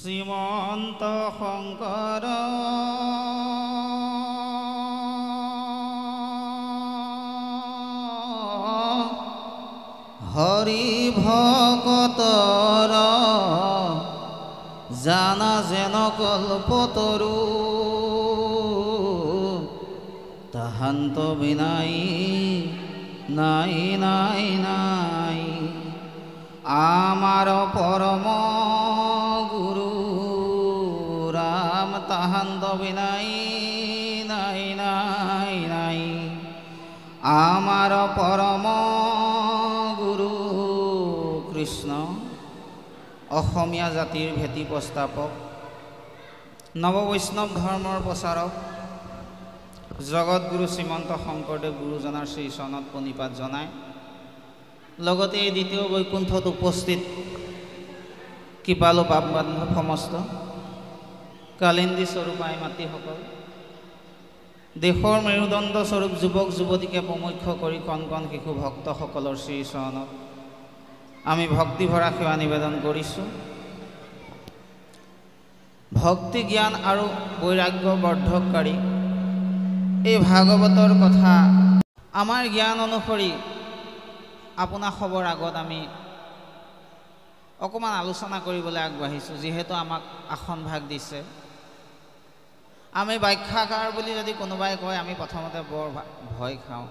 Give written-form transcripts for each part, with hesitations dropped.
শ্ৰীমন্ত শংকৰ হৰি ভকতৰ জানা যেন কল্পতৰু তাহান্ত বিনাই নাই নাই নাই আমার পরম গুরু রাম তাহান্ত বিনাই নাই নাই নাই আমার পরম গুরু কৃষ্ণ। অসমীয়া জাতিৰ ভেটি প্ৰস্তাৱক, নৱবৈষ্ণৱ ধৰ্মৰ প্ৰচাৰক জগতগুৰু শ্ৰীমন্ত শংকৰদেৱ গুৰুজনাৰ শ্ৰীচৰণত প্ৰণিপাত জনায়। লগতে এই দ্বিতীয় বৈকুণ্ঠত উপস্থিত কৃপালু পাপবান্ধৱ সমস্ত কালিন্দী স্বৰূপাই মাতৃসকল, দেশৰ মেৰুদণ্ড স্বৰূপ যুৱক যুৱতীকে প্ৰমুখ্য কৰি কণ কণ শিশু ভক্তসকলৰ শ্ৰীচৰণত আমি ভক্তিভৰা সেৱা নিবেদন কৰিছোঁ। ভক্তি জ্ঞান আৰু বৈৰাগ্য বৰ্ধককাৰী এই ভাগৱতৰ কথা আমাৰ জ্ঞান অনুসৰি আপোনাৰ খবৰ আগত আমি অকণমান আলোচনা কৰিবলৈ আগবাঢ়িছোঁ। যিহেতু আমাক আসন ভাগ দিছে, আমি ব্যাখ্যাকাৰ বুলি যদি কোনোবাই কয় আমি প্ৰথমতে বৰ ভয় খাওঁ।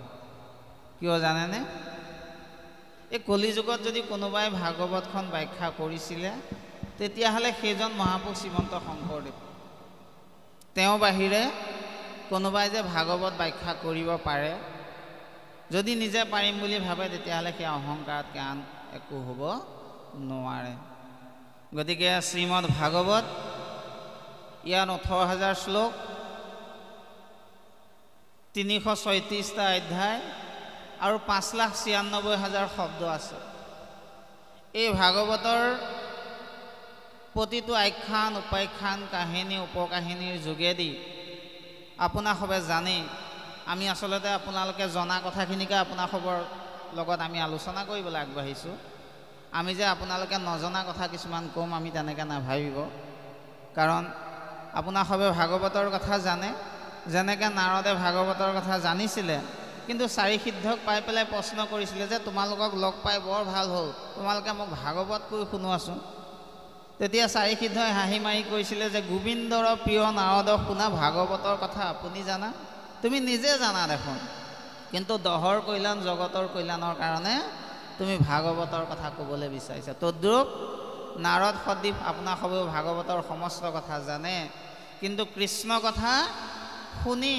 কিয় জানেনে? এই কলিযুগত যদি কোনোবাই ভাগৱতখন ব্যাখ্যা কৰিছিলে তেতিয়াহ'লে সেইজন মহাপুৰুষ শ্ৰীমন্ত শংকৰদেৱ। তেওঁ বাহিৰে কোনোবাই যে ভাগৱত ব্যাখ্যা কৰিব পাৰে, যদি নিজে পাৰিম বুলি ভাবে তেতিয়াহ'লে সেই অহংকাৰতকৈ আন একো হ'ব নোৱাৰে। গতিকে শ্ৰীমদ ভাগৱত ইয়াত 18,000 শ্লোক, 336টা অধ্যায় আৰু 5,96,000 শব্দ আছে। এই ভাগৱতৰ প্ৰতিটো আখ্যান উপাখ্যান কাহিনী উপকাহিনীৰ যোগেদি আপোনাক সবে জানেই, আমি আচলতে আপোনালোকে জনা কথাখিনিকে আপোনাৰ খবৰ লগত আমি আলোচনা কৰিবলৈ আগবাঢ়িছোঁ। আমি যে আপোনালোকে নজনা কথা কিছুমান ক'ম আমি তেনেকৈ নাভাবিব, কাৰণ আপোনাৰ সবে ভাগৱতৰ কথা জানে। যেনেকৈ নাৰদে ভাগৱতৰ কথা জানিছিলে, কিন্তু চাৰি সিদ্ধক পাই পেলাই প্ৰশ্ন কৰিছিলে যে তোমালোকক লগ পাই বৰ ভাল হ'ল, তোমালোকে মোক ভাগৱত কৈ শুনোৱাচোন। তেতিয়া চাৰি সিদ্ধই হাঁহি মাৰি কৈছিলে যে গোবিন্দৰ প্ৰিয় নাৰদক শুনা ভাগৱতৰ কথা আপুনি জানা, তুমি নিজে জানা দেখোন, কিন্তু দহৰ কল্যাণ জগতৰ কল্যাণৰ কাৰণে তুমি ভাগৱতৰ কথা ক'বলৈ বিচাৰিছা। তদ্ৰূপ নাৰদ সদৃশ আপোনাৰ সবেও ভাগৱতৰ সমস্ত কথা জানে, কিন্তু কৃষ্ণ কথা শুনি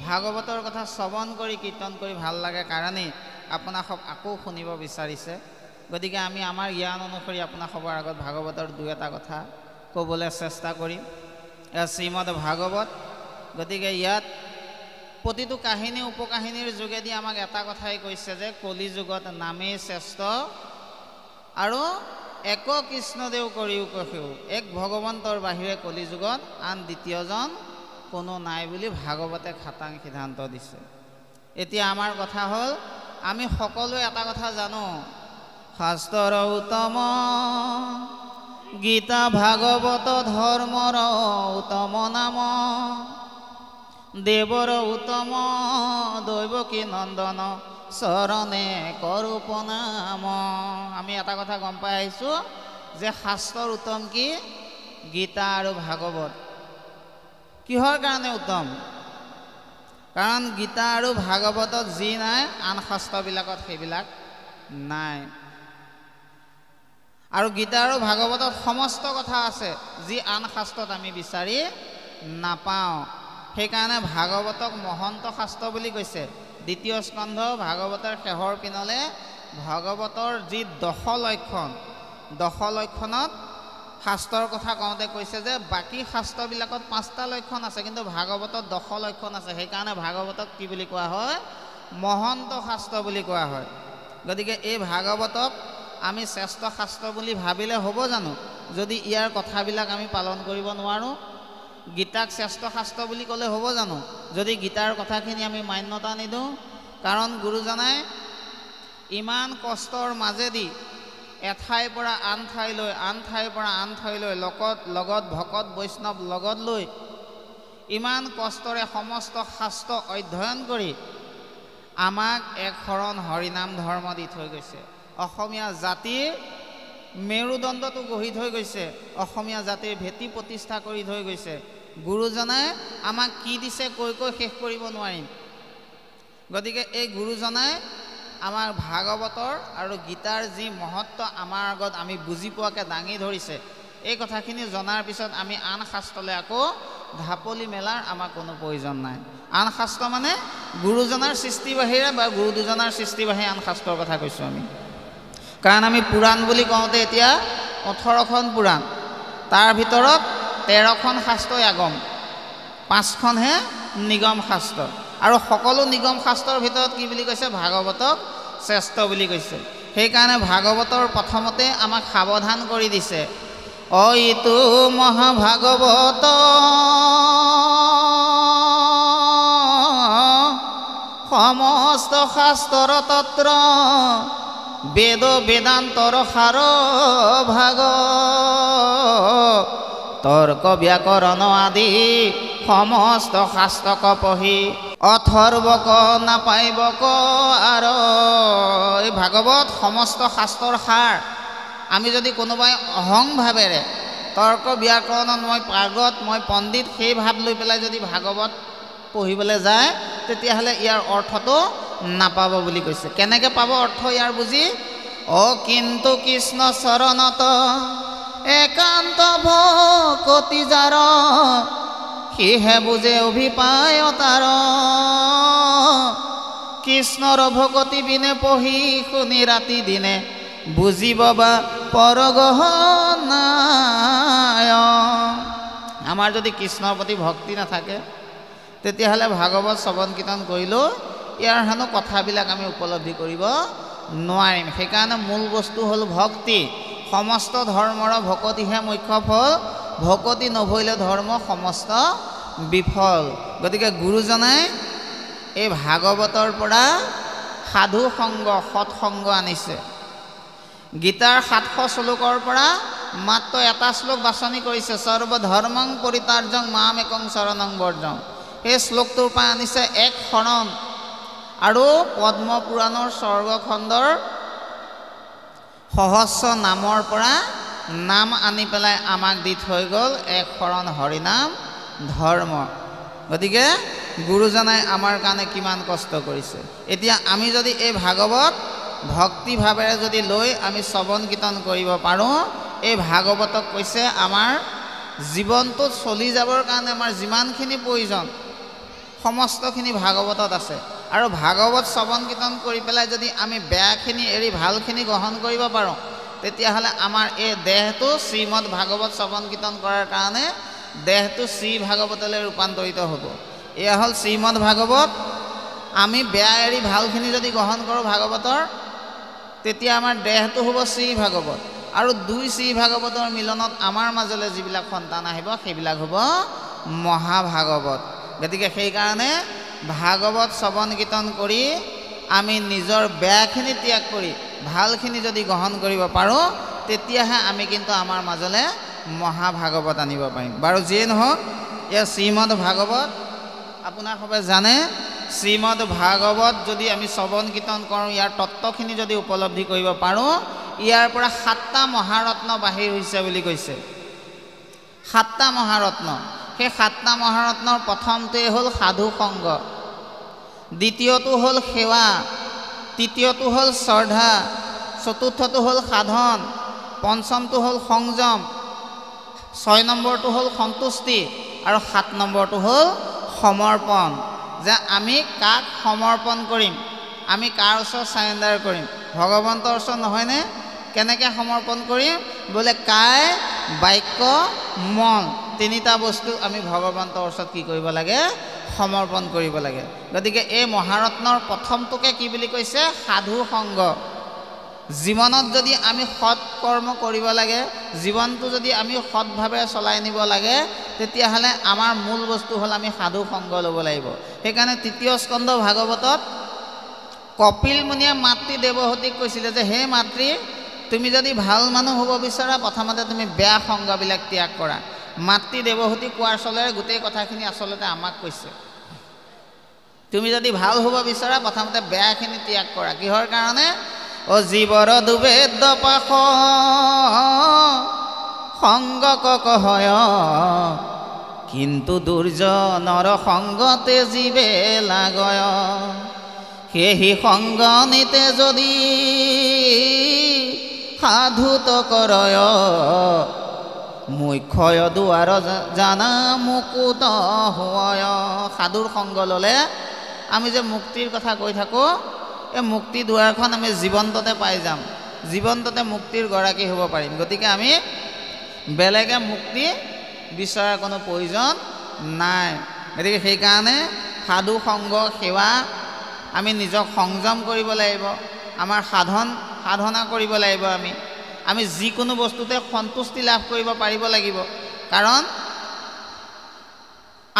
ভাগৱতৰ কথা শ্ৰৱণ কৰি কীৰ্তন কৰি ভাল লাগে কাৰণেই আপোনাক সব আকৌ শুনিব বিচাৰিছে। গতিকে আমি আমাৰ জ্ঞান অনুসৰি আপোনাৰ সবৰ আগত ভাগৱতৰ দুই এটা কথা ক'বলৈ চেষ্টা কৰিম। এয়া শ্ৰীমদ ভাগৱত। গতিকে ইয়াত প্ৰতিটো কাহিনী উপকাহিনীৰ যোগেদি আমাক এটা কথাই কৈছে যে কলিযুগত নামেই শ্ৰেষ্ঠ আৰু এক কৃষ্ণদেৱ কৰিও কহেও, এক ভগৱন্তৰ বাহিৰে কলিযুগত আন দ্বিতীয়জন কোনো নাই বুলি ভাগৱতে খাটাং সিদ্ধান্ত দিছে। এতিয়া আমাৰ কথা হ'ল, আমি সকলোৱে এটা কথা জানো, শাস্ত্ৰৰ উত্তম গীতা ভাগৱত ধৰ্মৰ উত্তম নাম, দেৱৰ উত্তম দৈৱকী নন্দন চৰণে কৰো প্ৰণাম। আমি এটা কথা গম পাই আহিছোঁ যে শাস্ত্ৰৰ উত্তম কি? গীতা আৰু ভাগৱত। কিহৰ কাৰণে উত্তম? কাৰণ গীতা আৰু ভাগৱতত যি নাই আন শাস্ত্ৰবিলাকত সেইবিলাক নাই। আৰু গীতা আৰু ভাগৱতত সমস্ত কথা আছে যি আন শাস্ত্ৰত আমি বিচাৰি নাপাওঁ। সেইকাৰণে ভাগৱতক মহন্ত শাস্ত্ৰ বুলি কৈছে। দ্বিতীয় স্কন্ধ ভাগৱতৰ শেষৰ পিনলে ভাগৱতৰ যি 10 লক্ষণ, 10 লক্ষণত শাস্ত্ৰৰ কথা কওঁতে কৈছে যে বাকী শাস্ত্ৰবিলাকত 5টা লক্ষণ আছে, কিন্তু ভাগৱতত 10 লক্ষণ আছে। সেইকাৰণে ভাগৱতক কি বুলি কোৱা হয়? মহন্ত শাস্ত্ৰ বুলি কোৱা হয়। গতিকে এই ভাগৱতক আমি শ্ৰেষ্ঠ শাস্ত্ৰ বুলি ভাবিলে হ'ব জানো যদি ইয়াৰ কথাবিলাক আমি পালন কৰিব নোৱাৰোঁ? গীতাক শ্ৰেষ্ঠ শাস্ত্ৰ বুলি ক'লে হ'ব জানো যদি গীতাৰ কথাখিনি আমি মান্যতা নিদিওঁ? কাৰণ গুৰুজনাই ইমান কষ্টৰ মাজেদি এঠাইৰ পৰা আন ঠাইলৈ, আন ঠাইৰ পৰা আন ঠাইলৈ লগত ভকত বৈষ্ণৱ লগত লৈ ইমান কষ্টৰে সমস্ত শাস্ত্ৰ অধ্যয়ন কৰি আমাক এক শৰণ হৰিনাম ধৰ্ম দি থৈ গৈছে। অসমীয়া জাতিৰ মেৰুদণ্ডটো গঢ়ি থৈ গৈছে, অসমীয়া জাতিৰ ভেটি প্ৰতিষ্ঠা কৰি থৈ গৈছে। গুৰুজনাই আমাক কি দিছে কৈ কৈ শেষ কৰিব নোৱাৰিম। গতিকে এই গুৰুজনাই আমাৰ ভাগৱতৰ আৰু গীতাৰ যি মহত্ব আমাৰ আগত আমি বুজি পোৱাকৈ দাঙি ধৰিছে, এই কথাখিনি জনাৰ পিছত আমি আন শাস্ত্ৰলৈ আকৌ ঢাপলি মেলাৰ আমাৰ কোনো প্ৰয়োজন নাই। আন শাস্ত্ৰ মানে গুৰুজনাৰ সৃষ্টি বাহিৰে বা গুৰু দুজনাৰ সৃষ্টি বাহিৰে আন শাস্ত্ৰৰ কথা কৈছোঁ আমি। কাৰণ আমি পুৰাণ বুলি কওঁতে এতিয়া 18খন পুৰাণ, তাৰ ভিতৰত 13খন শাস্ত্ৰই আগম, 5খনহে নিগম শাস্ত্ৰ। আৰু সকলো নিগম শাস্ত্ৰৰ ভিতৰত কি বুলি কৈছে? ভাগৱতক শ্ৰেষ্ঠ বুলি কৈছে। সেইকাৰণে ভাগৱতৰ প্ৰথমতে আমাক সাৱধান কৰি দিছে, ইটো মহাভাগৱত সমস্ত শাস্ত্ৰৰ তত্ৰ বেদ বেদান্তৰ সাৰ ভাগ তৰ্ক ব্যাকৰণ আদি সমস্ত শাস্ত্ৰক পঢ়ি অথৰ্বক নাপাইবক। আৰু এই ভাগৱত সমস্ত শাস্ত্ৰৰ সাৰ। আমি যদি কোনোবাই অহংভাৱেৰে তৰ্ক ব্যাকৰণত মই পাৰ্গত, মই পণ্ডিত, সেই ভাৱ লৈ পেলাই যদি ভাগৱত পঢ়িবলৈ যায়, তেতিয়াহ'লে ইয়াৰ অৰ্থটো নাপাব বুলি কৈছে। কেনেকৈ পাব অৰ্থ ইয়াৰ বুজি? কিন্তু কৃষ্ণ চৰণত একান্ত ভকতি যাৰ, সিহে বুজে অভিপায় তাৰ। কৃষ্ণৰ ভকতি বিনে পঢ়ি শুনি ৰাতি দিনে, বুজিব বা পৰগহনায়। আমাৰ যদি কৃষ্ণৰ প্ৰতি ভক্তি নাথাকে, তেতিয়াহ'লে ভাগৱত শ্ৰৱণ কীৰ্তন কৰিলেও ইয়াৰ হেনো কথাবিলাক আমি উপলব্ধি কৰিব নোৱাৰিম। সেইকাৰণে মূল বস্তু হ'ল ভক্তি। সমস্ত ধৰ্মৰ ভকতিহে মুখ্য ফল, ভকতি নভৰিলে ধৰ্ম সমস্ত বিফল। গতিকে গুৰুজনাই এই ভাগৱতৰ পৰা সাধু সংগ, সৎসংগ আনিছে। গীতাৰ 700 শ্লোকৰ পৰা মাত্ৰ এটা শ্লোক বাছনি কৰিছে, সৰ্বধৰ্মং পৰিত্যাজ্যং মামেকং শৰণং ব্ৰজং। সেই শ্লোকটোৰ পৰা আনিছে এক শৰণ। আৰু পদ্ম পুৰাণৰ স্বৰ্গখণ্ডৰ সহস্ৰ নামৰ পৰা নাম আনি পেলাই আমাক দি থৈ গ'ল এক শৰণ হৰিনাম ধৰ্ম। গতিকে গুৰুজনাই আমাৰ কাৰণে কিমান কষ্ট কৰিছে। এতিয়া আমি যদি এই ভাগৱত ভক্তিভাৱেৰে যদি লৈ আমি শ্ৰৱণ কীৰ্তন কৰিব পাৰোঁ, এই ভাগৱতক কৈছে আমাৰ জীৱনটোত চলি যাবৰ কাৰণে আমাৰ যিমানখিনি প্ৰয়োজন সমস্তখিনি ভাগৱতত আছে। আৰু ভাগৱত শ্ৰৱণ কীৰ্তন কৰি পেলাই যদি আমি বেয়াখিনি এৰি ভালখিনি গ্ৰহণ কৰিব পাৰোঁ, তেতিয়াহ'লে আমাৰ এই দেহটো শ্ৰীমদ ভাগৱত শ্ৰৱণ কীৰ্তন কৰাৰ কাৰণে দেহটো শ্ৰী ভাগৱতলৈ ৰূপান্তৰিত হ'ব। এয়া হ'ল শ্ৰীমদ ভাগৱত। আমি বেয়া এৰি ভালখিনি যদি গ্ৰহণ কৰোঁ ভাগৱতৰ, তেতিয়া আমাৰ দেহটো হ'ব শ্ৰী ভাগৱত। আৰু দুই শ্ৰী ভাগৱতৰ মিলনত আমাৰ মাজলৈ যিবিলাক সন্তান আহিব, সেইবিলাক হ'ব মহাভাগৱত। গতিকে সেইকাৰণে ভাগৱত শ্ৰৱণ কীৰ্তন কৰি আমি নিজৰ বেয়াখিনি ত্যাগ কৰি ভালখিনি যদি গ্ৰহণ কৰিব পাৰোঁ, তেতিয়াহে আমি কিন্তু আমাৰ মাজলৈ মহাভাগৱত আনিব পাৰিম। বাৰু যিয়ে নহওক, এয়া শ্ৰীমদ ভাগৱত। আপোনাৰ সবে জানে, শ্ৰীমদ ভাগৱত যদি আমি শ্ৰৱণ কীৰ্তন কৰোঁ, ইয়াৰ তত্ত্বখিনি যদি উপলব্ধি কৰিব পাৰোঁ, ইয়াৰ পৰা 7টা মহাৰত্ন বাহিৰ হৈছে বুলি কৈছে। 7টা মহাৰত্ন। সেই 7টা মহাৰত্নৰ প্ৰথমটোৱে হ'ল সাধু সংগ, দ্বিতীয়টো হ'ল সেৱা, তৃতীয়টো হ'ল শ্ৰদ্ধা, চতুৰ্থটো হ'ল সাধন, পঞ্চমটো হ'ল সংযম, 6 নম্বৰটো হ'ল সন্তুষ্টি, আৰু 7 নম্বৰটো হ'ল সমৰ্পণ। যে আমি কাক সমৰ্পণ কৰিম, আমি কাৰ ওচৰত চাৰেণ্ডাৰ কৰিম? ভগৱন্তৰ ওচৰত নহয়নে? কেনেকৈ সমৰ্পণ কৰিম? বোলে কায়, বাক্য, মন, 3টা বস্তু আমি ভগৱন্তৰ ওচৰত কি কৰিব লাগে? সমৰ্পণ কৰিব লাগে। গতিকে এই মহাৰত্নৰ প্ৰথমটোকে কি বুলি কৈছে? সাধু সংগ। জীৱনত যদি আমি সৎ কৰ্ম কৰিব লাগে, জীৱনটো যদি আমি সৎভাৱে চলাই নিব লাগে, তেতিয়াহ'লে আমাৰ মূল বস্তু হ'ল আমি সাধু সংগ ল'ব লাগিব। সেইকাৰণে 3য় স্কন্ধ ভাগৱতত কপিল মুনিয়ে মাতৃ দেৱহতীক কৈছিলে যে, হে মাতৃ, তুমি যদি ভাল মানুহ হ'ব বিচাৰা প্ৰথমতে তুমি বেয়া সংগবিলাক ত্যাগ কৰা। মাতৃ দেৱহূতি কোৱাৰ চলেৰে গোটেই কথাখিনি আচলতে আমাক কৈছে। তুমি যদি ভাল হ'ব বিচাৰা প্ৰথমতে বেয়াখিনি ত্যাগ কৰা। কিহৰ কাৰণে? অ জীৱৰ দুবেদ পাশ সংগ ককহয় কিন্তু দুৰ্জনৰ সংগতে জীৱে লাগয়। সেহি সংগ নিতে যদি সাধুত কৰয় মুখ্যয় দুৱাৰ জানা মুকুত হয়। সাধুৰ সংগ ল'লে আমি যে মুক্তিৰ কথা কৈ থাকোঁ, এই মুক্তি দুৱাৰখন আমি জীৱন্ততে পাই যাম, জীৱন্ততে মুক্তিৰ গৰাকী হ'ব পাৰিম। গতিকে আমি বেলেগে মুক্তি বিচৰাৰ কোনো প্ৰয়োজন নাই। গতিকে সেইকাৰণে সাধু সংগ সেৱা আমি নিজক সংযম কৰিব লাগিব, আমাৰ সাধনা কৰিব লাগিব। আমি যিকোনো বস্তুতে সন্তুষ্টি লাভ কৰিব পাৰিব লাগিব। কাৰণ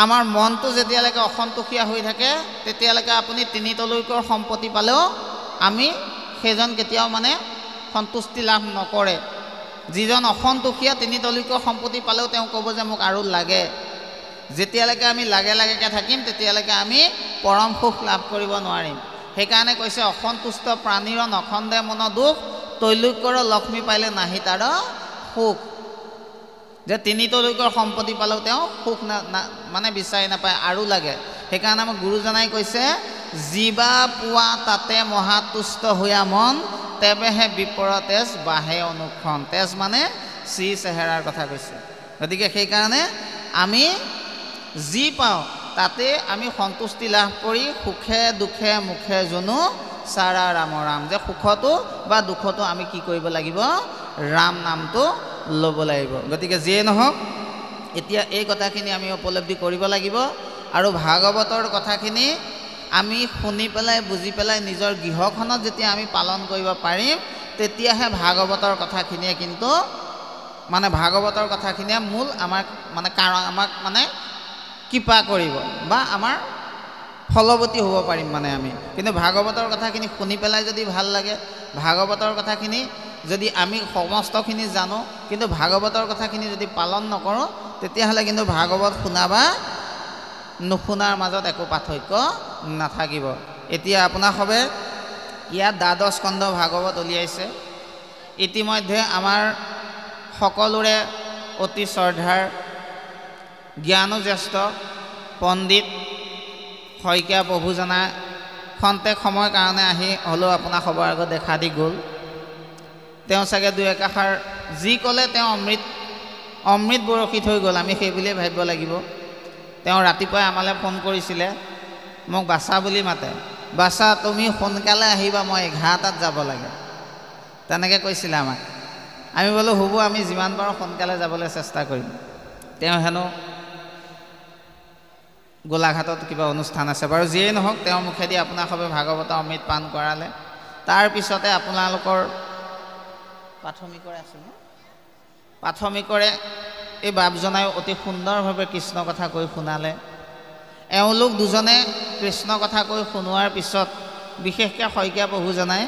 আমাৰ মনটো যেতিয়ালৈকে অসন্তোষীয়া হৈ থাকে তেতিয়ালৈকে আপুনি তিনিতলৈকৰ সম্পত্তি পালেও আমি সেইজন কেতিয়াও সন্তুষ্টি লাভ নকৰে। যিজন অসন্তোষীয়া তিনিতলৈকৰ সম্পত্তি পালেও তেওঁ ক'ব যে মোক আৰু লাগে। যেতিয়ালৈকে আমি লাগেকৈ থাকিম তেতিয়ালৈকে আমি পৰম সুখ লাভ কৰিব নোৱাৰিম। সেইকাৰণে কৈছে অসন্তুষ্ট প্ৰাণীৰ নখন্দে মন দুখ তৈলুক্যৰ লক্ষ্মী পাইলে নাহি তাৰ সুখ। যে তিনিতলৈকৰ সম্পত্তি পালেও তেওঁ সুখ বিচাৰি নাপায়, আৰু লাগে। সেইকাৰণে আমাক গুৰুজনাই কৈছে জীৱা পোৱা তাতে মহাতুষ্ট হোৱা মন তেৱেহে বিপৰ তেজ বাঢ়ে অনুক্ষণ। তেজ শ্ৰী চেহেৰাৰ কথা কৈছে। গতিকে সেইকাৰণে আমি যি পাওঁ তাতে আমি সন্তুষ্টি লাভ কৰি সুখে দুখে মুখে জনো চাৰা ৰাম ৰাম। যে সুখতো বা দুখতো আমি কি কৰিব লাগিব? ৰাম নামটো ল'ব লাগিব। গতিকে যিয়ে নহওক এতিয়া এই কথাখিনি আমি উপলব্ধি কৰিব লাগিব। আৰু ভাগৱতৰ কথাখিনি আমি শুনি পেলাই বুজি পেলাই নিজৰ গৃহখনত যেতিয়া আমি পালন কৰিব পাৰিম তেতিয়াহে ভাগৱতৰ কথাখিনিয়ে কিন্তু ভাগৱতৰ কথাখিনিয়ে মূল আমাক আমাক কৃপা কৰিব বা আমাৰ ফলৱতী হ'ব পাৰিম আমি। কিন্তু ভাগৱতৰ কথাখিনি শুনি পেলাই যদি ভাল লাগে, ভাগৱতৰ কথাখিনি যদি আমি সমস্তখিনি জানো কিন্তু ভাগৱতৰ কথাখিনি যদি পালন নকৰোঁ তেতিয়াহ'লে কিন্তু ভাগৱত শুনা বা নুশুনাৰ মাজত একো পাৰ্থক্য নাথাকিব। এতিয়া আপোনাৰ সবে ইয়াত দ্বাদশ স্কন্ধ ভাগৱত উলিয়াইছে। ইতিমধ্যে আমাৰ সকলোৰে অতি শ্ৰদ্ধাৰ জ্ঞানোজ্যেষ্ঠ পণ্ডিত শইকীয়া প্ৰভুজনা খন্তেক সময়ৰ কাৰণে আহি হ'লেও আপোনাৰ খবৰ আগত দেখা দি গ'ল। তেওঁ চাগে দুই একাষাৰ যি ক'লে তেওঁ অমৃত বৰশী থৈ গ'ল, আমি সেই বুলিয়ে ভাবিব লাগিব। তেওঁ ৰাতিপুৱাই আমালৈ ফোন কৰিছিলে, মোক বাছা বুলি মাতে, বাছা তুমি সোনকালে আহিবা, মই 11টাত যাব লাগে, তেনেকৈ কৈছিলে আমাক। আমি বোলো হ'ব, আমি যিমান পাৰোঁ সোনকালে যাবলৈ চেষ্টা কৰিম। তেওঁ হেনো গোলাঘাটত কিবা অনুষ্ঠান আছে বাৰু, যিয়েই নহওক তেওঁৰ মুখেদি আপোনাৰ সবে ভাগৱতৰ অমৃত পান কৰালে। তাৰপিছতে আপোনালোকৰ প্ৰাথমিকৰে এই বাপজনায়ো অতি সুন্দৰভাৱে কৃষ্ণ কথা কৈ শুনালে। এওঁলোক দুজনে কৃষ্ণ কথা কৈ শুনোৱাৰ পিছত বিশেষকৈ শইকীয়া প্ৰভুজনাই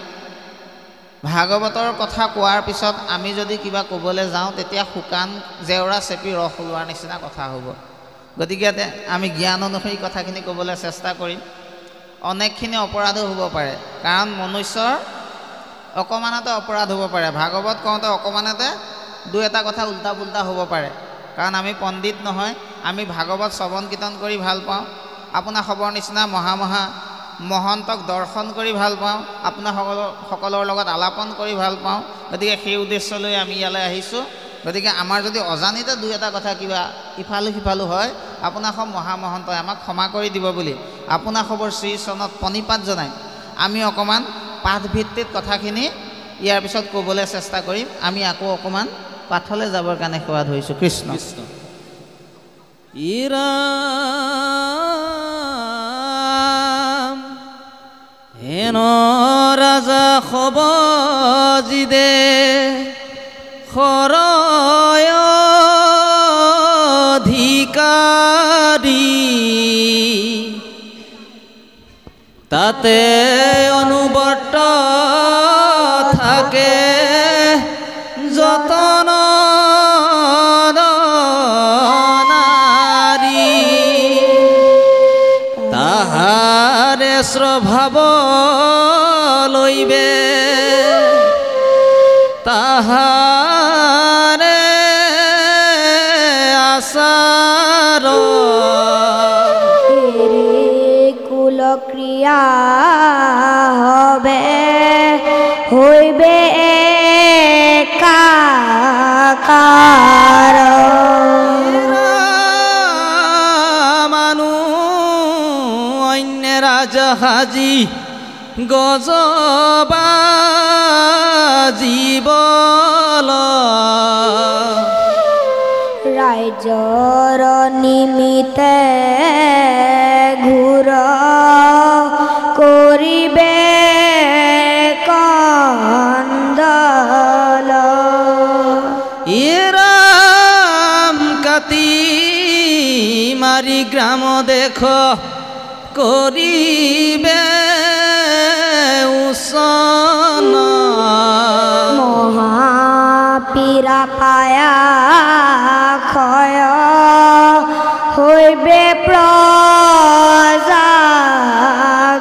ভাগৱতৰ কথা কোৱাৰ পিছত আমি যদি কিবা ক'বলৈ যাওঁ তেতিয়া শুকান জেওৰা চেপি ৰস ওলোৱাৰ নিচিনা কথা হ'ব। গতিকে আমি জ্ঞান অনুসৰি কথাখিনি ক'বলৈ চেষ্টা কৰিম। অনেকখিনি অপৰাধো হ'ব পাৰে, কাৰণ মনুষ্যৰ অকণমানতে অপৰাধ হ'ব পাৰে। ভাগৱত কওঁতে অকণমানতে দুই এটা কথা উল্টা পুল্টা হ'ব পাৰে, কাৰণ আমি পণ্ডিত নহয়। আমি ভাগৱত শ্ৰৱণ কীৰ্তন কৰি ভাল পাওঁ, আপোনাৰ খবৰ নিচিনা মহন্তক দৰ্শন কৰি ভাল পাওঁ, আপোনাৰ সকলৰ লগত আলাপন কৰি ভাল পাওঁ। গতিকে সেই উদ্দেশ্য লৈ আমি ইয়ালৈ আহিছোঁ। গতিকে আমাৰ যদি অজানিতে দুই এটা কথা কিবা ইফালো সিফালো হয়, আপোনাৰ সব মহামহন্তই আমাক ক্ষমা কৰি দিব বুলি আপোনাৰ খবৰ শ্ৰী চৰণত প্ৰণিপাত জনাই আমি অকণমান পাঠভিত্তিক কথাখিনি ইয়াৰ পিছত ক'বলৈ চেষ্টা কৰিম। আমি আকৌ অকণমান পাঠলৈ যাবৰ কাৰণে সেৱা ধৰিছোঁ। কৃষ্ণ ইৰাম হেন ৰাজা খবজিদে খৰয় অধিকাৰী তাতে অনুবৰ্ত থাকে ভাব লইবে তাহারে আসার কুলক্রিয়া হবে হইবে একাকার মানু অন্যেরা জাহাজি গজবা জীবল রাইজর নিমিতে ঘুর করিবে কন্দল ইরাম কাতি মারি গ্রাম দেখ করিবে উসন মহাপীরা পায়া ক্ষয় হইবে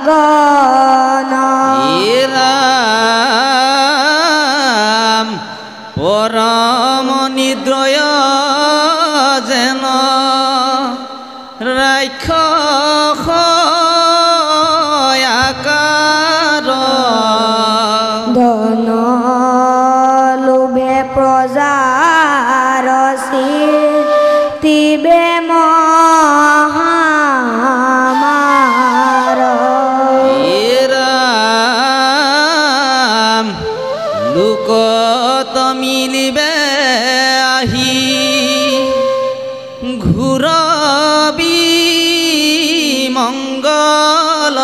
প্রজাগণ ইরাম পরম নিদ্রয় যেন রাক্ষ আকার ধন লোভে প্রজার তিবে মহামার ইরাম লোকত মিলিবে আহি ঘুরবি মঙ্গল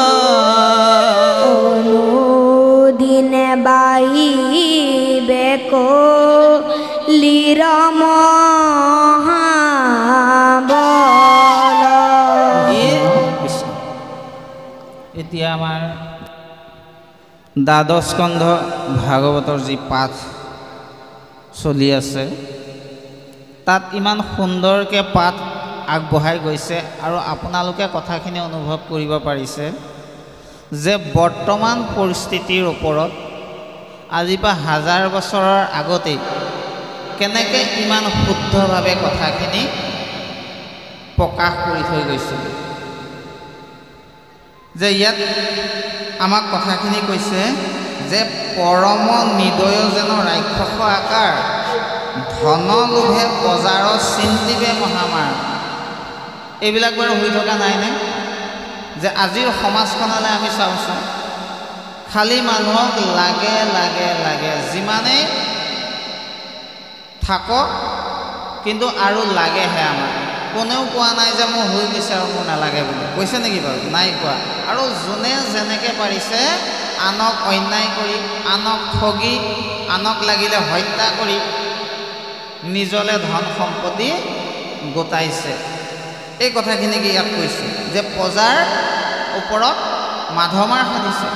অনুদিনে বাইবে কলির মহাবল এতিয়া আমাৰ দ্বাদশ স্কন্ধ ভাগৱতৰ যি পাঠ চলি আছে তাত ইমান সুন্দৰকৈ পাঠ আগবঢ়াই গৈছে আৰু আপোনালোকে কথাখিনি অনুভৱ কৰিব পাৰিছে যে বৰ্তমান পৰিস্থিতিৰ ওপৰত আজিৰ পৰা 1000 বছৰৰ আগতেই কেনেকৈ ইমান শুদ্ধভাৱে কথাখিনি প্ৰকাশ কৰি থৈ গৈছিল যে ইয়াত আমাক কথাখিনি কৈছে যে পৰম নিদয় যেন ৰাক্ষস আকাৰ ধন লোভে বজাৰত চিন্তিবে মহামাৰ এইবিলাক বাৰু হৈ থকা নাইনে যে আজিৰ সমাজখনলৈ আমি চাওঁচোন খালি মানুহক লাগে লাগে লাগে যিমানেই থাকক কিন্তু আৰু লাগেহে আমাৰ কোনেও কোৱা নাই যে মোৰ হৈ গৈছে আৰু মোৰ নালাগে বুলি কৈছে নেকি বাৰু নাই কোৱা আৰু যোনে যেনেকৈ পাৰিছে আনক অন্যায় কৰি আনক ঠগি আনক লাগিলে হত্যা কৰি নিজলে ধন সম্পত্তি গোটাইছে এই কথাখিনিকে ইয়াত কৈছে যে প্ৰজাৰ ওপৰত মাধমাৰ সাধিছে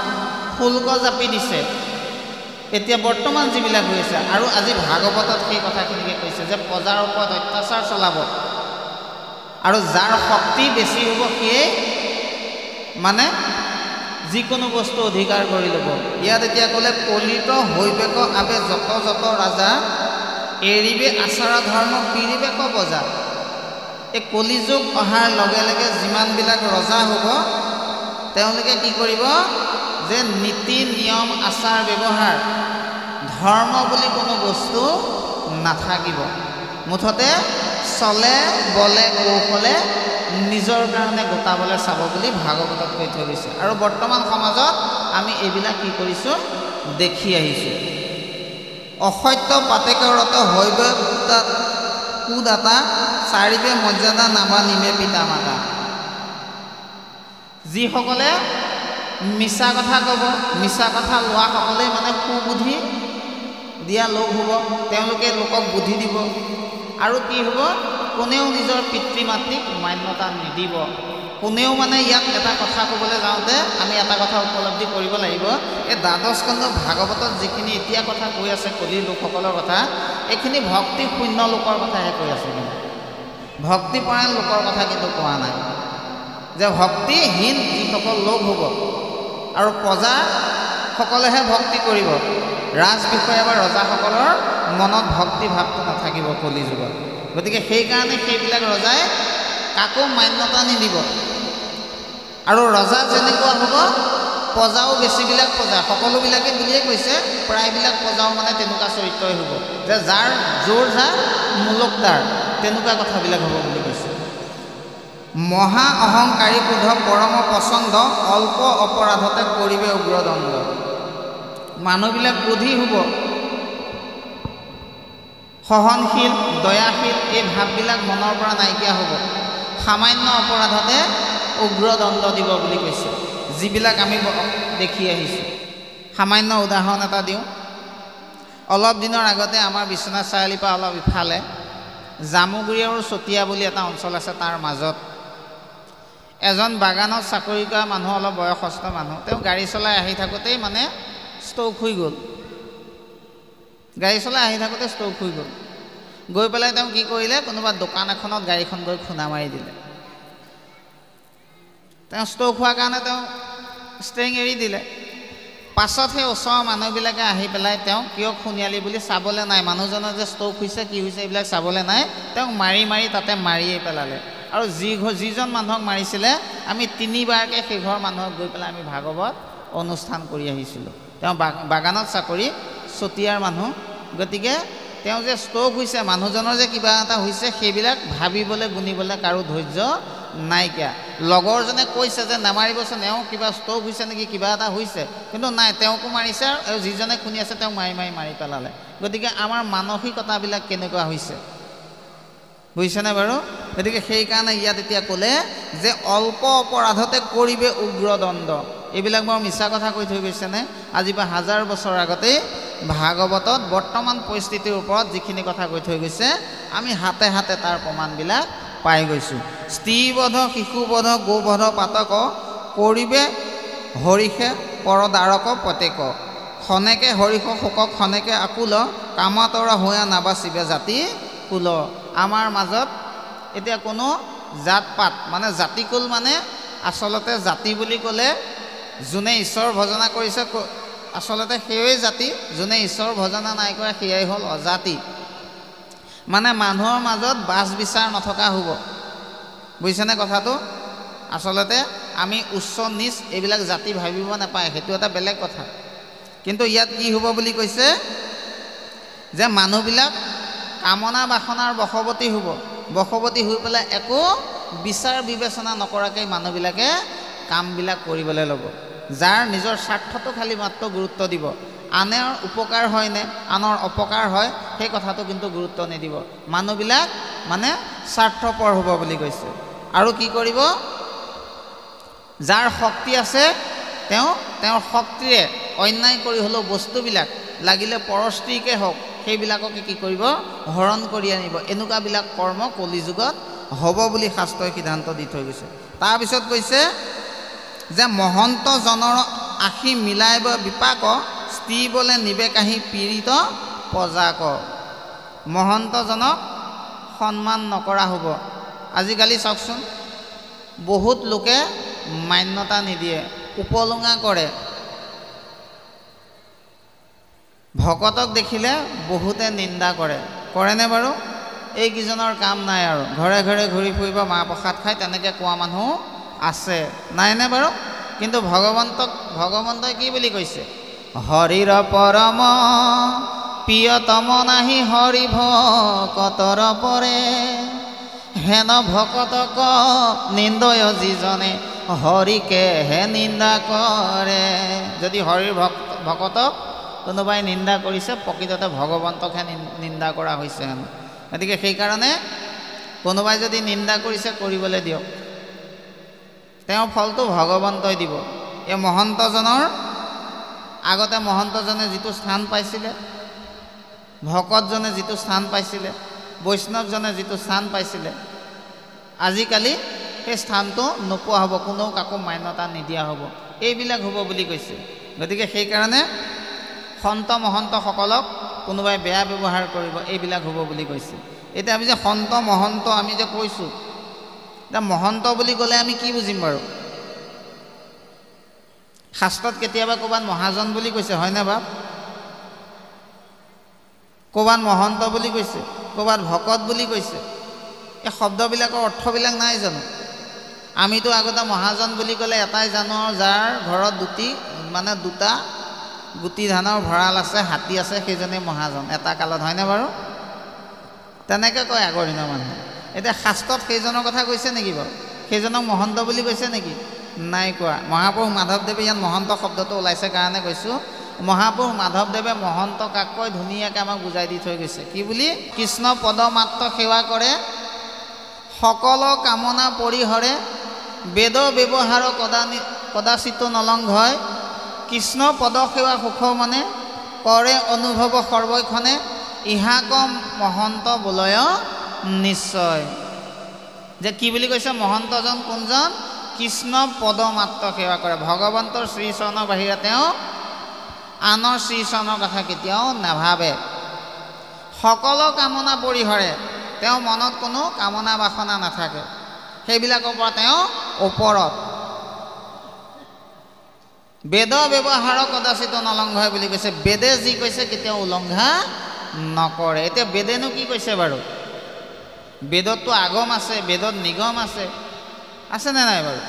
শুল্ক জাপি দিছে এতিয়া বৰ্তমান যিবিলাক হৈ আছে আৰু আজি ভাগৱতত সেই কথাখিনিকে কৈছে যে প্ৰজাৰ ওপৰত অত্যাচাৰ চলাব আৰু যাৰ শক্তি বেছি হ'ব সিয়ে মানে যিকোনো বস্তু অধিকাৰ কৰি ল'ব ইয়াত এতিয়া ক'লে কলিত হৈবেক আবে যত যত ৰাজা এৰিবে আচাৰ ধৰ্ম পিৰিবেক বজা এই কলিযুগ অহাৰ লগে লগে যিমানবিলাক ৰজা হ'ব তেওঁলোকে কি কৰিব যে নীতি নিয়ম আচাৰ ব্যৱহাৰ ধৰ্ম বুলি কোনো বস্তু নাথাকিব মুঠতে চলে বলে কৌশলে নিজৰ কাৰণে গোটাবলৈ চাব বুলি ভাগৱতত কৈ থৈ গৈছে আৰু বৰ্তমান সমাজত আমি এইবিলাক কি কৰিছোঁ দেখি আহিছোঁ অসত্য পাতেকৰত হৈব কুদাতা চাৰিবে মৰ্যাদা নামা নিমে পিতা মাতা যিসকলে মিছা কথা ক'ব মিছা কথা লোৱাসকলেই মানে সুবুদ্ধি দিয়া লোক হ'ব তেওঁলোকে লোকক বুদ্ধি দিব আৰু কি হ'ব কোনেও নিজৰ পিতৃ মাতৃক মান্যতা নিদিব কোনেও মানে ইয়াত এটা কথা ক'বলৈ যাওঁতে আমি এটা কথা উপলব্ধি কৰিব লাগিব এই দ্বাদশ স্কন্ধ ভাগৱতত যিখিনি এতিয়া কথা কৈ আছে কলিৰ লোকসকলৰ কথা এইখিনি ভক্তি শূন্য লোকৰ কথাহে কৈ আছে কিন্তু ভক্তিপৰায়ণ লোকৰ কথা কিন্তু কোৱা নাই যে ভক্তিহীন যিসকল লোক হ'ব আৰু প্ৰজাসকলেহে ভক্তি কৰিব। ৰাজ বিষয়া বা ৰজাসকলৰ মনত ভক্তি ভাৱটো নাথাকিব কলি যুগত। গতিকে সেইকাৰণে সেইবিলাক ৰজাই কাকো মান্যতা নিদিব। আৰু ৰজা যেনেকুৱা হ'ব প্ৰজাও বেছিবিলাক প্ৰজা সকলোবিলাকে বুলিয়ে কৈছে, প্ৰায়বিলাক প্ৰজাও মানে তেনেকুৱা চৰিত্ৰই হ'ব যে যাৰ জোৰ যা মূলক তাৰ, তেনেকুৱা কথাবিলাক হ'ব বুলি কৈছে। মহা অহংকাৰী ক্ৰোধ পৰম পচন্দ অল্প অপৰাধতে কৰিবে উগ্ৰদণ্ড। মানুহবিলাক ক্ৰোধী হ'ব, সহনশীল দয়াশীল এই ভাৱবিলাক মনৰ পৰা নাইকিয়া হ'ব। সামান্য অপৰাধতে উগ্ৰদণ্ড দিব বুলি কৈছে, যিবিলাক আমি দেখি আহিছোঁ। সামান্য উদাহৰণ এটা দিওঁ। অলপ দিনৰ আগতে আমাৰ বিশ্বনাথ চাৰিআলিৰ পৰা অলপ ইফালে জামুগুৰি আৰু চতিয়া বুলি এটা অঞ্চল আছে, তাৰ মাজত এজন বাগানত চাকৰি কৰা মানুহ, অলপ বয়সস্থ মানুহ, তেওঁ গাড়ী চলাই আহি থাকোঁতেই মানে ষ্ট্ৰ'ক হৈ গ'ল। গাড়ী চলাই আহি থাকোঁতে ষ্ট্ৰ'ক হৈ গ'ল। গৈ পেলাই তেওঁ কি কৰিলে, কোনোবা দোকান এখনত গাড়ীখন গৈ খুন্দা মাৰি দিলে। তেওঁ ষ্ট্ৰ'ক হোৱাৰ কাৰণে তেওঁ ষ্টেৰিং এৰি দিলে। পাছত সেই ওচৰৰ মানুহবিলাকে আহি পেলাই তেওঁক কিয় খুন্দিয়ালি বুলি চাবলৈ নাই, মানুহজনৰ যে ষ্ট্ৰ'ক হৈছে কি হৈছে এইবিলাক চাবলৈ নাই, তেওঁক মাৰি মাৰি তাতে মাৰিয়েই পেলালে। আৰু যিজন মানুহক মাৰিছিলে আমি 3বাৰকৈ সেই ঘৰ মানুহক গৈ পেলাই আমি ভাগৱত অনুষ্ঠান কৰি আহিছিলোঁ। তেওঁ বাগানত চাকৰি, চতিয়াৰ মানুহ। গতিকে তেওঁ যে ষ্ট্ৰ'ক হৈছে, মানুহজনৰ যে কিবা এটা হৈছে, সেইবিলাক ভাবিবলৈ গুণিবলৈ কাৰো ধৈৰ্য নাইকিয়া। লগৰজনে কৈছে যে নামাৰিবচোন, এওঁ কিবা ষ্ট্ৰ'ক হৈছে নেকি, কিবা এটা হৈছে, কিন্তু নাই, তেওঁকো মাৰিছে আৰু যিজনে খুন্দি আছে তেওঁক মাৰি মাৰি মাৰি পেলালে। গতিকে আমাৰ মানসিকতাবিলাক কেনেকুৱা হৈছে বুজিছেনে বাৰু? গতিকে সেইকাৰণে ইয়াত এতিয়া ক'লে যে অল্প অপৰাধতে কৰিবে উগ্ৰদণ্ড। এইবিলাক বৰ মিছা কথা কৈ থৈ গৈছেনে? আজিৰ পৰা 1000 বছৰ আগতেই ভাগৱতত বৰ্তমান পৰিস্থিতিৰ ওপৰত যিখিনি কথা কৈ থৈ গৈছে, আমি হাতে হাতে তাৰ প্ৰমাণবিলাক পাই গৈছোঁ। স্ত্ৰীবধ শিশুবধ গোবধ পাতক কৰিবে হৰিষে পৰদাৰক প্ৰত্যেক। খনেকে হৰিষ শোকক খনেকে আকুল কামাতৰ হোৱা নাবাচিবে জাতি কুল। আমাৰ মাজত এতিয়া কোনো জাত পাত মানে জাতিকুল মানে আচলতে জাতি বুলি ক'লে যোনে ঈশ্বৰ ভজনা কৰিছে আচলতে সেইয়ে জাতি, যোনে ঈশ্বৰ ভজনা নাই কৰা সেয়াই হ'ল অজাতি। মানে মানুহৰ মাজত বাছ বিচাৰ নথকা হ'ব। বুজিছেনে কথাটো? আচলতে আমি উচ্চ নিচ এইবিলাক জাতি ভাবিব নাপায়, সেইটো এটা বেলেগ কথা। কিন্তু ইয়াত কি হ'ব বুলি কৈছে যে মানুহবিলাক কামনা বাসনাৰ বশৱৰ্তী হ'ব। বশৱৰ্তী হৈ পেলাই একো বিচাৰ বিবেচনা নকৰাকৈ মানুহবিলাকে কামবিলাক কৰিবলৈ ল'ব। যাৰ নিজৰ স্বাৰ্থটো খালি মাত্ৰ গুৰুত্ব দিব, আনৰ উপকাৰ হয়নে আনৰ অপকাৰ হয় সেই কথাটো কিন্তু গুৰুত্ব নিদিব। মানুহবিলাক মানে স্বাৰ্থপৰ হ'ব বুলি কৈছে। আৰু কি কৰিব, যাৰ শক্তি আছে তেওঁৰ শক্তিৰে অন্যায় কৰি হ'লেও বস্তুবিলাক লাগিলে পৰস্ত্ৰীকে হওক সেইবিলাককে কি কৰিব, হৰণ কৰি আনিব। এনেকুৱাবিলাক কৰ্ম কলিযুগত হ'ব বুলি শাস্ত্ৰই সিদ্ধান্ত দি থৈ গৈছে। তাৰপিছত কৈছে যে মহন্ত জনৰ আশী মিলাইব বিপাক স্ত্ৰী বোলে নিবেকাহী পীড়িত প্ৰজাক। মহন্তজনক সন্মান নকৰা হ'ব। আজিকালি চাওকচোন, বহুত লোকে মান্যতা নিদিয়ে, উপলুঙা কৰে। ভকতক দেখিলে বহুতে নিন্দা কৰেনে বাৰু? এইকেইজনৰ কাম নাই আৰু, ঘৰে ঘৰে ঘূৰি ফুৰিব, মাহ প্ৰসাদ খাই, তেনেকৈ কোৱা মানুহ আছে, নাইনে বাৰু? কিন্তু ভগৱন্তই কি বুলি কৈছে? হৰিৰ পৰম প্ৰিয়তম নাহি হৰি ভকতৰ পৰে হেন ভকতক নিন্দয় যিজনে হৰিকে হে নিন্দা কৰে। যদি হৰিৰ ভকতক কোনোবাই নিন্দা কৰিছে, প্ৰকৃততে ভগৱন্তকহে নিন্দা কৰা হৈছে হেনো। গতিকে সেইকাৰণে কোনোবাই যদি নিন্দা কৰিছে কৰিবলৈ দিয়ক, তেওঁৰ ফলটো ভগৱন্তই দিব। এই মহন্তজনৰ আগতে মহন্তজনে যিটো স্থান পাইছিলে, ভকতজনে যিটো স্থান পাইছিলে, বৈষ্ণৱজনে যিটো স্থান পাইছিলে, আজিকালি সেই স্থানটো নোপোৱা হ'ব, কোনেও কাকো মান্যতা নিদিয়া হ'ব। এইবিলাক হ'ব বুলি কৈছে। গতিকে সেইকাৰণে সন্ত মহন্তসকলক কোনোবাই বেয়া ব্যৱহাৰ কৰিব, এইবিলাক হ'ব বুলি কৈছে। এতিয়া আমি যে সন্ত মহন্ত আমি যে কৈছোঁ, এতিয়া মহন্ত বুলি ক'লে আমি কি বুজিম বাৰু? শাস্ত্ৰত কেতিয়াবা ক'ৰবাত মহাজন বুলি কৈছে হয়নে বাপ? ক'ৰবাত মহন্ত বুলি কৈছে, ক'ৰবাত ভকত বুলি কৈছে। এই শব্দবিলাকৰ অৰ্থবিলাক নাই জানো? আমিতো আগতে মহাজন বুলি ক'লে এটাই জানো, যাৰ ঘৰত দুটা গুটি ধানৰ ভঁৰাল আছে, হাতী আছে, সেইজনেই মহাজন এটা কালত, হয়নে বাৰু? তেনেকৈ কয় আগৰ দিনৰ মানুহে। এতিয়া শাস্ত্ৰত সেইজনৰ কথা কৈছে নেকি বাৰু? সেইজনক মহন্ত বুলি কৈছে নেকি? নাই কোৱা। মহাপুৰুষ মাধৱদেৱে ইয়াত মহন্ত শব্দটো ওলাইছে কাৰণে কৈছোঁ, মহাপুৰুষ মাধৱদেৱে মহন্ত কাক কয় ধুনীয়াকৈ আমাক বুজাই দি থৈ গৈছে। কি বুলি? কৃষ্ণ পদ মাত্ৰ সেৱা কৰে, সকলো কামনা পৰিহৰে, বেদ ব্যৱহাৰ কদাচিত নলংঘয়, কৃষ্ণ পদ সেৱা সুখ মনে, কৰে অনুভৱ সৰ্বক্ষণে, ইহাক মহন্ত বোলয় নিশ্চয়। যে কি বুলি কৈছে? মহন্তজন কোনজন? কৃষ্ণ পদ মাত্ৰ সেৱা কৰে, ভগৱন্তৰ শ্ৰীচৰণৰ বাহিৰে তেওঁ আনৰ শ্ৰীচৰণৰ কথা কেতিয়াও নাভাবে, সকলো কামনা পৰিহৰে, তেওঁ মনত কোনো কামনা বাসনা নাথাকে, সেইবিলাকৰ পৰা তেওঁ ওপৰত, বেদ ব্যৱহাৰ কদাচিত নলংঘয় বুলি কৈছে। বেদে যি কৈছে কেতিয়াও উলংঘা নকৰে। এতিয়া বেদেনো কি কৈছে বাৰু? বেদততো আগম আছে, বেদত নিগম আছেনে নাই বাৰু?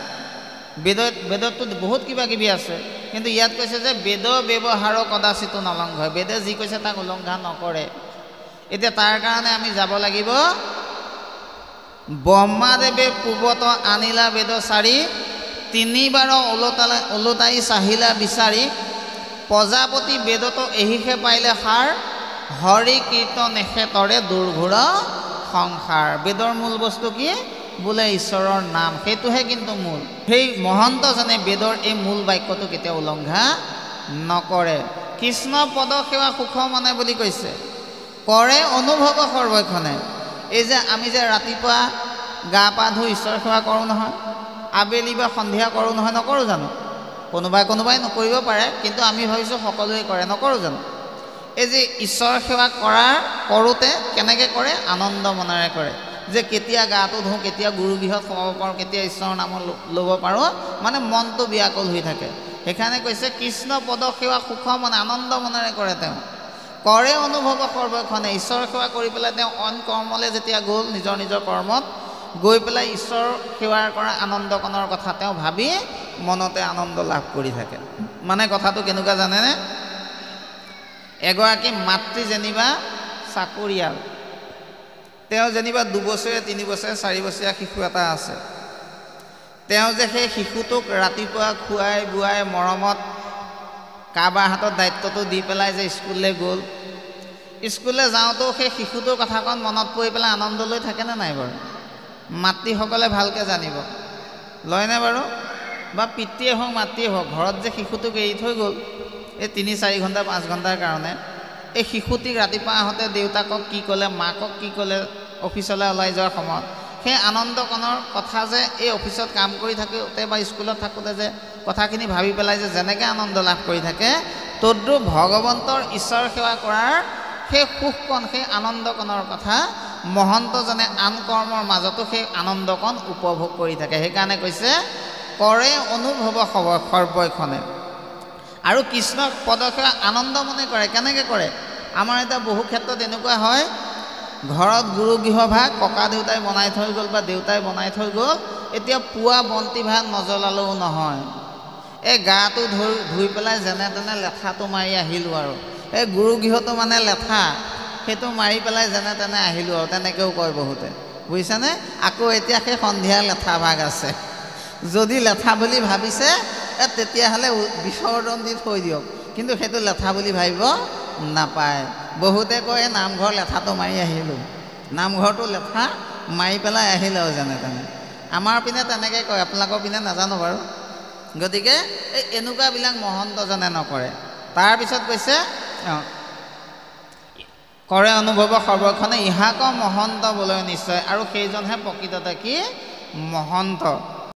বেদততো বহুত কিবা কিবি আছে, কিন্তু ইয়াত কৈছে যে বেদ ব্যৱহাৰ কদাচিত নলংঘয়, বেদে যি কৈছে তাক উলংঘা নকৰে। এতিয়া তাৰ কাৰণে আমি যাব লাগিব, ব্ৰহ্মাদেৱে পূৰ্বত আনিলা বেদ চাৰি, তিনিবাৰ ওলোটাই চাহিলা বিচাৰি, প্ৰজাপতি বেদত এহিহে পাইলে সাৰ, হৰি কীৰ্তন এখেতৰে দুৰ্ঘোৰ সংসাৰ। বেদৰ মূল বস্তু কি? বোলে ঈশ্বৰৰ নাম, সেইটোহে কিন্তু মূল। সেই মহন্তজনে বেদৰ এই মূল বাক্যটো কেতিয়াও উলংঘা নকৰে। কৃষ্ণ পদ সেৱা সুখ মনে বুলি কৈছে, কৰে অনুভৱ সৰ্বক্ষণে। এই যে আমি যে ৰাতিপুৱা গা পা ধুই ঈশ্বৰ সেৱা কৰোঁ নহয়, আবেলি বা সন্ধিয়া কৰোঁ নহয়, নকৰোঁ জানো? কোনোবাই নকৰিব পাৰে, কিন্তু আমি ভাবিছোঁ সকলোৱে কৰে, নকৰোঁ জানো? এই যে ঈশ্বৰ সেৱা কৰোঁতে কেনেকৈ কৰে? আনন্দ মনেৰে কৰে। যে কেতিয়া গাটো ধুওঁ, কেতিয়া গুৰুগৃহত সোমাব পাৰোঁ, কেতিয়া ঈশ্বৰৰ নাম ল'ব পাৰোঁ, মানে মনটো ব্যাকুল হৈ থাকে। সেইকাৰণে কৈছে কৃষ্ণ পদ সেৱা সুখ মনে, আনন্দ মনেৰে কৰে তেওঁ, কৰে অনুভৱ সৰ্বক্ষণে। ঈশ্বৰ সেৱা কৰি পেলাই তেওঁ অইন কৰ্মলৈ যেতিয়া গ'ল, নিজৰ কৰ্মত গৈ পেলাই ঈশ্বৰ সেৱাৰ কৰা আনন্দকণৰ কথা তেওঁ ভাবি মনতে আনন্দ লাভ কৰি থাকে। মানে কথাটো কেনেকুৱা জানেনে? এগৰাকী মাতৃ যেনিবা চাকৰিয়াল, তেওঁ যেনিবা 2 বছৰীয়া 3 বছৰীয়া 4 বছৰীয়া শিশু এটা আছে, তেওঁ যে সেই শিশুটোক ৰাতিপুৱা খুৱাই বুৱাই মৰমত কাৰোবাৰ হাতত দায়িত্বটো দি পেলাই যে স্কুললৈ গ'ল, স্কুললৈ যাওঁতেও সেই শিশুটোৰ কথাকণ মনত পৰি পেলাই আনন্দ লৈ থাকেনে নাই বাৰু? মাতৃসকলে ভালকৈ জানিব, লয়নে বাৰু? বা পিতৃয়ে হওক মাতৃয়ে হওক, ঘৰত যে শিশুটোক এৰি থৈ গ'ল এই 3-4 ঘণ্টা 5 ঘণ্টাৰ কাৰণে, এই শিশুটিক ৰাতিপুৱা আহোঁতে দেউতাকক কি ক'লে, মাকক কি ক'লে, অফিচলৈ ওলাই যোৱাৰ সময়ত সেই আনন্দকণৰ কথা যে এই অফিচত কাম কৰি থাকোঁতে বা স্কুলত থাকোঁতে যে কথাখিনি ভাবি পেলাই যে যেনেকৈ আনন্দ লাভ কৰি থাকে, তদ্ৰূপ ভগৱন্তৰ ঈশ্বৰ সেৱা কৰাৰ সেই সুখকণ, সেই আনন্দকণৰ কথা মহন্তজনে আন কৰ্মৰ মাজতো সেই আনন্দকণ উপভোগ কৰি থাকে। সেইকাৰণে কৈছে কৰে অনুভৱ সৰ্বক্ষণে। আৰু কৃষ্ণক পদসেৱা আনন্দ মনে কৰে। কেনেকৈ কৰে? আমাৰ এতিয়া বহু ক্ষেত্ৰত এনেকুৱা হয়, ঘৰত গুৰু গৃহভাগ ককা দেউতাই বনাই থৈ গ'ল বা দেউতাই বনাই থৈ গ'ল, এতিয়া পুৱা বন্তি ভাত নজ্বলালেও নহয়, এই গাটো ধুই পেলাই যেনে তেনে লেঠাটো মাৰি আহিলোঁ আৰু এই গুৰু গৃহটো মানে লেঠা, সেইটো মাৰি পেলাই যেনে তেনে আহিলোঁ আৰু, তেনেকৈও কয় বহুতে, বুজিছানে? আকৌ এতিয়া সেই সন্ধিয়া লেঠা ভাগ আছে, যদি লেঠা বুলি ভাবিছে তেতিয়াহ'লে বিসৰ্জন দি থৈ দিয়ক, কিন্তু সেইটো লেঠা বুলি ভাবিব নাপায়। বহুতে কয় নামঘৰ লেঠাটো মাৰি আহিলোঁ, নামঘৰটো লেঠা মাৰি পেলাই আহিলে আৰু যেনে তেনে। আমাৰ পিনে তেনেকৈ কয়, আপোনালোকৰ পিনে নাজানো বাৰু। গতিকে এই এনেকুৱাবিলাক মহন্তজনে নকৰে। তাৰপিছত কৈছে কৰে অনুভৱ সৰ্বক্ষণে, ইহাক মহন্ত বোলে নিশ্চয়। আৰু সেইজনহে প্ৰকৃততে কি? মহন্ত।